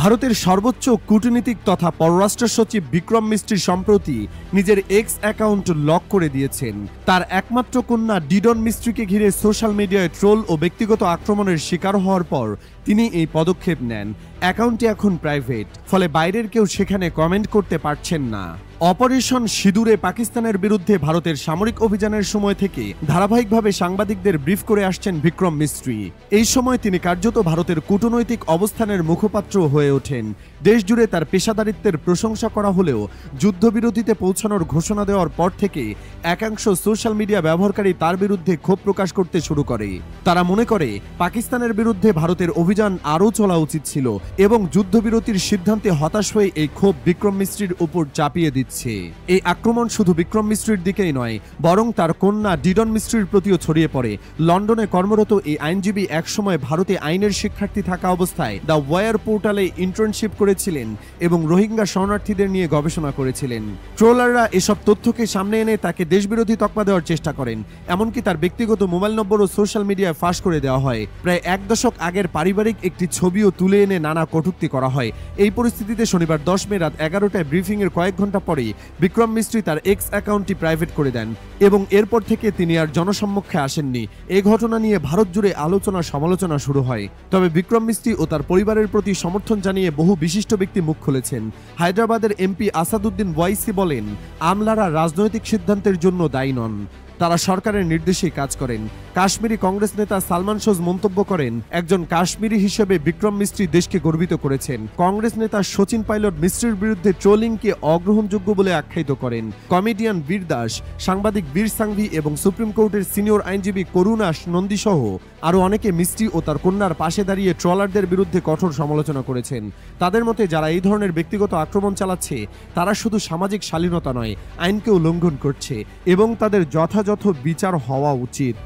ভারতের সর্বোচ্চ কূটনীতিক তথা পররাষ্ট্র সচিব বিক্রম মিস্ত্রি সম্প্রতি নিজের এক্স অ্যাকাউন্ট লক করে দিয়েছেন। তার একমাত্র কন্যা ডিডন মিস্ত্রিকে ঘিরে সোশ্যাল মিডিয়ায় ট্রোল ও ব্যক্তিগত আক্রমণের শিকার হওয়ার পর তিনি এই পদক্ষেপ নেন। অ্যাকাউন্টটি এখন প্রাইভেট, ফলে বাইরের কেউ সেখানে কমেন্ট করতে পারছেন না। অপারেশন সিঁদুরে পাকিস্তানের বিরুদ্ধে ভারতের সামরিক অভিযানের সময় থেকে ধারাবাহিকভাবে সাংবাদিকদের ব্রিফ করে আসছেন বিক্রম মিস্ত্রি। এই সময় তিনি কার্যত ভারতের কূটনৈতিক অবস্থানের মুখপাত্র হয়ে ওঠেন। দেশজুড়ে তার পেশাদারিত্বের প্রশংসা করা হলেও যুদ্ধবিরতিতে পৌঁছানোর ঘোষণা দেওয়ার পর থেকে একাংশ সোশ্যাল মিডিয়া ব্যবহারকারী তার বিরুদ্ধে ক্ষোভ প্রকাশ করতে শুরু করে। তারা মনে করে পাকিস্তানের বিরুদ্ধে ভারতের অভিযান আরও চলা উচিত ছিল এবং যুদ্ধবিরতির সিদ্ধান্তে হতাশ হয়ে এই ক্ষোভ বিক্রম মিস্ত্রির উপর চাপিয়ে দিচ্ছে। এই আক্রমণ শুধু বিক্রম মিস্ত্রির দিকেই নয়, বরং তার কন্যা ডিডন মিস্ত্রির প্রতিও ছড়িয়ে পড়ে। লন্ডনে কর্মরত এই আইনজীবী একসময় ভারতে আইনের শিক্ষার্থী থাকা অবস্থায় দ্য ওয়ার পোর্টালে ইন্টার্নশিপ করেছিলেন এবং রোহিঙ্গা শরণার্থীদের নিয়ে গবেষণা করেছিলেন। ট্রোলাররা এসব তথ্যকে সামনে এনে তাকে দেশবিরোধী তকমা দেওয়ার চেষ্টা করেন। এমনকি তার ব্যক্তিগত মোবাইল নম্বরও সোশ্যাল মিডিয়ায় ফাঁস করে দেওয়া হয়। প্রায় এক দশক আগের পারিবারিক একটি ছবিও তুলে এনে নানা কটূক্তি করা হয়। এই পরিস্থিতিতে শনিবার 10 মে রাত 11টায় ব্রিফিংয়ের কয়েক ঘন্টা পরে বিক্রম মিস্ত্রি তার এক্স অ্যাকাউন্টটি প্রাইভেট করে দেন এবং এরপর থেকে তিনি আর জনসম্মুখে আসেননি। এই ঘটনা নিয়ে ভারত জুড়ে আলোচনা সমালোচনা শুরু হয়। তবে বিক্রম মিস্ত্রি ও তার পরিবারের প্রতি সমর্থন জানিয়ে বহু বিশিষ্ট ব্যক্তি মুখ খুলেছেন। হায়দ্রাবাদের এমপি আসাদুদ্দিন ওয়াইসি বলেন, আমলারা রাজনৈতিক সিদ্ধান্তের জন্য দায়ী নন, তারা সরকারের নির্দেশেই কাজ করেন। কাশ্মীরি কংগ্রেস নেতা সালমান সোজ মন্তব্য করেন, একজন কাশ্মীরি হিসেবে বিক্রম মিস্ত্রি দেশকে গর্বিত করেছেন। কংগ্রেস নেতা সচিন পাইলট মিস্ত্রির বিরুদ্ধে ট্রোলিংকে অগ্রহণযোগ্য বলে আখ্যায়িত করেন। কমেডিয়ান বীর দাস, সাংবাদিক বীর সাংভি এবং সুপ্রিম কোর্টের সিনিয়র আইনজীবী করুণাস নন্দী সহ আরও অনেকে মিস্ত্রি ও তার কন্যার পাশে দাঁড়িয়ে ট্রলারদের বিরুদ্ধে কঠোর সমালোচনা করেছেন। তাদের মতে যারা এই ধরনের ব্যক্তিগত আক্রমণ চালাচ্ছে তারা শুধু সামাজিক শালীনতা নয়, আইনকেও লঙ্ঘন করছে এবং তাদের যথাযথ বিচার হওয়া উচিত।